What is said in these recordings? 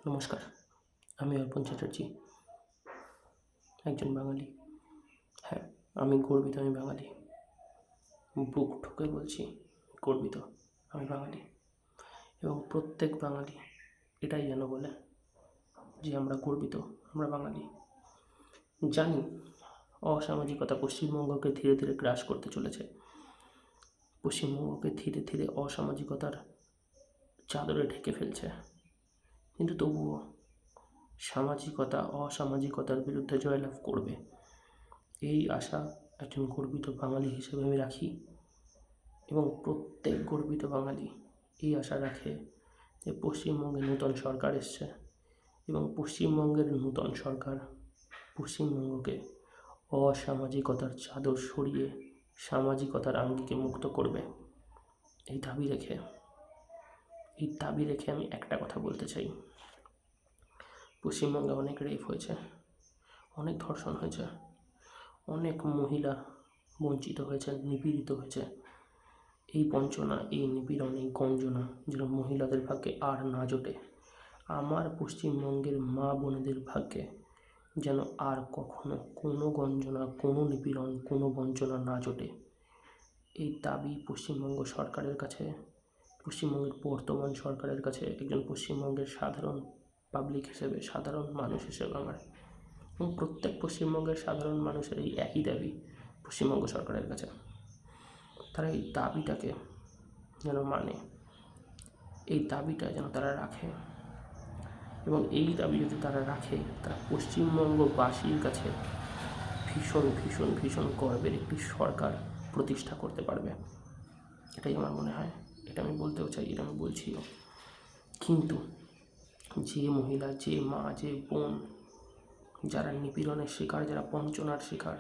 নমস্কার, আমি অর্পণ চ্যাটার্জি, একজন বাঙালি। হ্যাঁ, আমি গর্বিত, আমি বাঙালি। বুক ঠুকে বলছি, গর্বিত, আমি বাঙালি। এবং প্রত্যেক বাঙালি এটাই যেন বলে যে আমরা গর্বিত, আমরা বাঙালি। জানি অসামাজিকতা পশ্চিমবঙ্গকে ধীরে ধীরে গ্রাস করতে চলেছে। পশ্চিমবঙ্গকে ধীরে ধীরে অসামাজিকতার চাদরে ঢেকে ফেলছে, কিন্তু তবুও সামাজিকতা অসামাজিকতার বিরুদ্ধে জয়লাভ করবে, এই আশা একজন গর্বিত বাঙালি হিসেবে আমি রাখি। এবং প্রত্যেক গর্বিত বাঙালি এই আশা রাখে যে পশ্চিমবঙ্গে নূতন সরকার এসছে এবং পশ্চিমবঙ্গের নূতন সরকার পশ্চিমবঙ্গকে অসামাজিকতার চাদর সরিয়ে সামাজিকতার আঙ্গিকে মুক্ত করবে। এই দাবি রেখে আমি একটা কথা বলতে চাই। পশ্চিমবঙ্গে অনেক রেপ হয়েছে, অনেক ধর্ষণ হয়েছে, অনেক মহিলা বঞ্চিত হয়েছে, নিপীড়িত হয়েছে। এই বঞ্চনা, এই নিপীড়ন, এই গঞ্জনা যেন মহিলাদের ভাগ্যে আর না জোটে। আমার পশ্চিমবঙ্গের মা বোনেদের ভাগ্যে যেন আর কখনো কোনো গঞ্জনা, কোনো নিপীড়ন, কোনো বঞ্চনা না জোটে। এই দাবি পশ্চিমবঙ্গ সরকারের কাছে, পশ্চিমবঙ্গের বর্তমান সরকারের কাছে একজন পশ্চিমবঙ্গের সাধারণ পাবলিক হিসেবে, সাধারণ মানুষ হিসেবে আমার, এবং প্রত্যেক পশ্চিমবঙ্গের সাধারণ মানুষের এই একই দাবি পশ্চিমবঙ্গ সরকারের কাছে। তারা এই দাবিটাকে যেন মানে, এই দাবিটা যেন তারা রাখে, এবং এই দাবি যদি তারা রাখে, তারা পশ্চিমবঙ্গবাসীর কাছে ভীষণ ভীষণ ভীষণ গর্বের একটি সরকার প্রতিষ্ঠা করতে পারবে। এটাই আমার মনে হয়, এটা আমি বলতেও চাই, এটা আমি বলছিও। কিন্তু যে মহিলা, যে মা, যে বোন, যারা নিপীড়নের শিকার, যারা বঞ্চনার শিকার,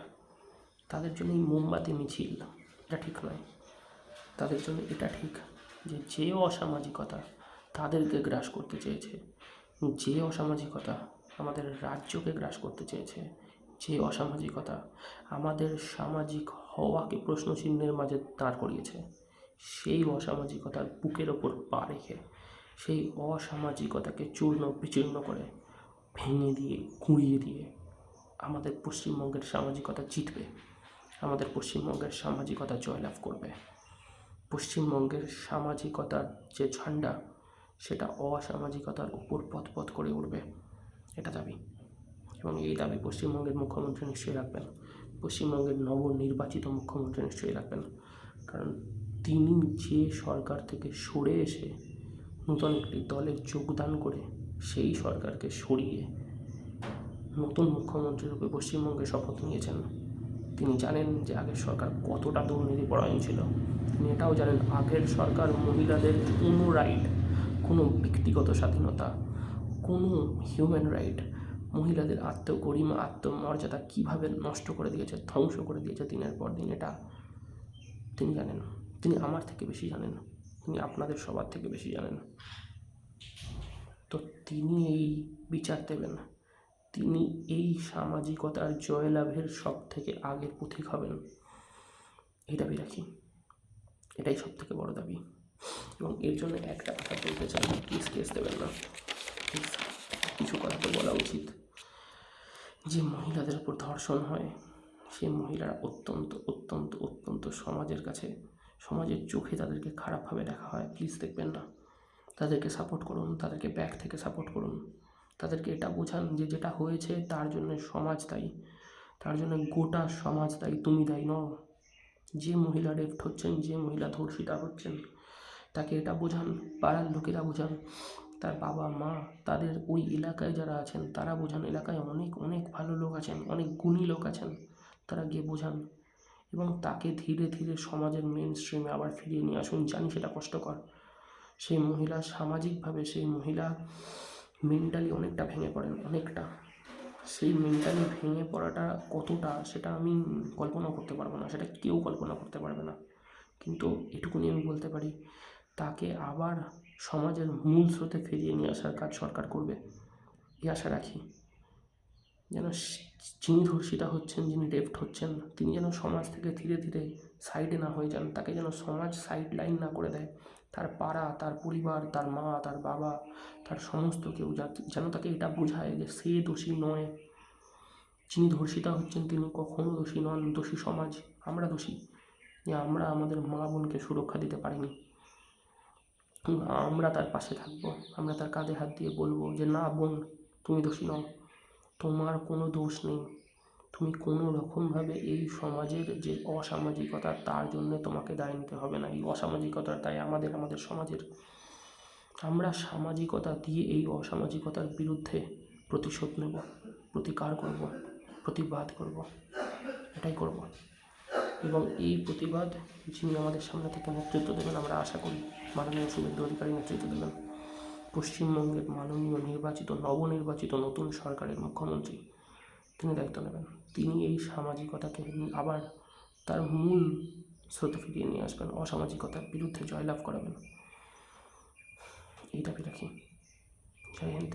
তাদের জন্য এই মোমবাতি মিছিল এটা ঠিক নয়। তাদের জন্য এটা ঠিক যে অসামাজিকতা তাদেরকে গ্রাস করতে চেয়েছে, যে অসামাজিকতা আমাদের রাজ্যকে গ্রাস করতে চেয়েছে, যে অসামাজিকতা আমাদের সামাজিক হওয়াকে প্রশ্নচিহ্নের মাঝে দাঁড় করিয়েছে, সেই অসামাজিকতার বুকের ওপর পা রেখে সেই অসামাজিকতাকে চূর্ণ বিচূর্ণ করে, ভেঙে দিয়ে, গুঁড়িয়ে দিয়ে আমাদের পশ্চিমবঙ্গের সামাজিকতা জিতবে, আমাদের পশ্চিমবঙ্গের সামাজিকতা জয়লাভ করবে। পশ্চিমবঙ্গের সামাজিকতার যে ঝান্ডা, সেটা অসামাজিকতার উপর পথ করে উঠবে, এটা দাবি। এবং এই দাবি পশ্চিমবঙ্গের মুখ্যমন্ত্রী নিশ্চয়ই রাখবেন, পশ্চিমবঙ্গের নবনির্বাচিত মুখ্যমন্ত্রী নিশ্চয়ই রাখবেন। কারণ তিনি যে সরকার থেকে সরে এসে নতুন একটি দলে যোগদান করে সেই সরকারকে সরিয়ে নতুন মুখ্যমন্ত্রী রূপে পশ্চিমবঙ্গে শপথ নিয়েছেন। তিনি জানেন যে আগের সরকার কতটা দুর্নীতিপরায়ণ ছিল। তিনি এটাও জানেন আগের সরকার মহিলাদের কোনো রাইট, কোনো ব্যক্তিগত স্বাধীনতা, কোনো হিউম্যান রাইট, মহিলাদের আত্মগরিমা, আত্মমর্যাদা কীভাবে নষ্ট করে দিয়েছে, ধ্বংস করে দিয়েছে দিনের পর দিন, এটা তিনি জানেন। তিনি আমার থেকে বেশি জানেন, তিনি আপনাদের সবার থেকে বেশি জানেন। তো তিনি এই বিচার দেবেন, তিনি এই সামাজিকতার জয়লাভের সব থেকে আগের পথিক হবেন, এই দাবি রাখি। এটাই সব থেকে বড় দাবি। এবং এর জন্য একটা কথা বলতে চাই, প্লিজ কেস দেবেন না, প্লিজ কিছু কথা তো বলা উচিত। যে মহিলাদের উপর ধর্ষণ হয়, সেই মহিলারা অত্যন্ত অত্যন্ত অত্যন্ত সমাজের কাছে, সমাজের চোখে তাদেরকে খারাপভাবে দেখা হয়। প্লিজ দেখবেন না, তাদেরকে সাপোর্ট করুন, তাদেরকে ব্যাক থেকে সাপোর্ট করুন, তাদেরকে এটা বোঝান যে যেটা হয়েছে তার জন্য সমাজ দায়ী, তার জন্য গোটা সমাজ দায়ী, তুমি দায়ী নও। যে মহিলা রেপড হচ্ছেন, যে মহিলা ধর্ষিতা হচ্ছেন, তাকে এটা বোঝান, পাড়ার লোকেরা বোঝান, তার বাবা মা, তাদের ওই এলাকায় যারা আছেন তারা বোঝান। এলাকায় অনেক অনেক ভালো লোক আছেন, অনেক গুণী লোক আছেন, তারা গিয়ে বোঝান এবং তাকে ধীরে ধীরে সমাজের মেন স্ট্রিমে আবার ফিরিয়ে নিয়ে আসুন। জানি সেটা কষ্টকর, সেই মহিলা সামাজিকভাবে, সেই মহিলা মেন্টালি অনেকটা ভেঙে পড়েন, অনেকটা। সেই মেন্টালি ভেঙে পড়াটা কতটা সেটা আমি কল্পনা করতে পারবো না, সেটা কেউ কল্পনা করতে পারবে না। কিন্তু এটুকুনি আমি বলতে পারি, তাকে আবার সমাজের মূল স্রোতে ফিরিয়ে নিয়ে আসার কাজ সরকার করবে, এই আশা রাখি। যেন যিনি ধর্ষিতা হচ্ছেন, যিনি রেপড হচ্ছেন, তিনি যেন সমাজ থেকে ধীরে ধীরে সাইডে না হয়ে যান, তাকে যেন সমাজ সাইড লাইন না করে দেয়, তার পাড়া, তার পরিবার, তার মা, তার বাবা, তার সমস্ত কেউ যেন তাকে এটা বোঝায় যে সে দোষী নয়। যিনি ধর্ষিতা হচ্ছেন তিনি কখনো দোষী নন, দোষী সমাজ, আমরা দোষী যে আমরা আমাদের মা বোনকে সুরক্ষা দিতে পারিনি। আমরা তার পাশে থাকবো, আমরা তার কাঁধে হাত দিয়ে বলবো যে না বোন, তুমি দোষী নও, তোমার কোনো দোষ নেই, তুমি কোনো রকমভাবে এই সমাজের যে অসামাজিকতা তার জন্য তোমাকে দায় নিতে হবে না। এই অসামাজিকতার দায় আমাদের সমাজের। আমরা সামাজিকতা দিয়ে এই অসামাজিকতার বিরুদ্ধে প্রতিশোধ নেব, প্রতিকার করব, প্রতিবাদ করব, এটাই করব। এবং এই প্রতিবাদ যিনি আমাদের সামনে থেকে নেতৃত্ব দেবেন আমরা আশা করি মাননীয় শুভেন্দু অধিকারী নেতৃত্ব দেবেন। পশ্চিমবঙ্গের মাননীয় নবনির্বাচিত নতুন সরকারের মুখ্যমন্ত্রী তিনি দায়িত্ব নেবেন। তিনি এই সামাজিকতাকে আবার তার মূল স্রোতে ফিরিয়ে নিয়ে আসবেন, অসামাজিকতার বিরুদ্ধে জয়লাভ করাবেন, এই দাবি রাখি। জয় হিন্দ,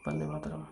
বন্দে মাতরম।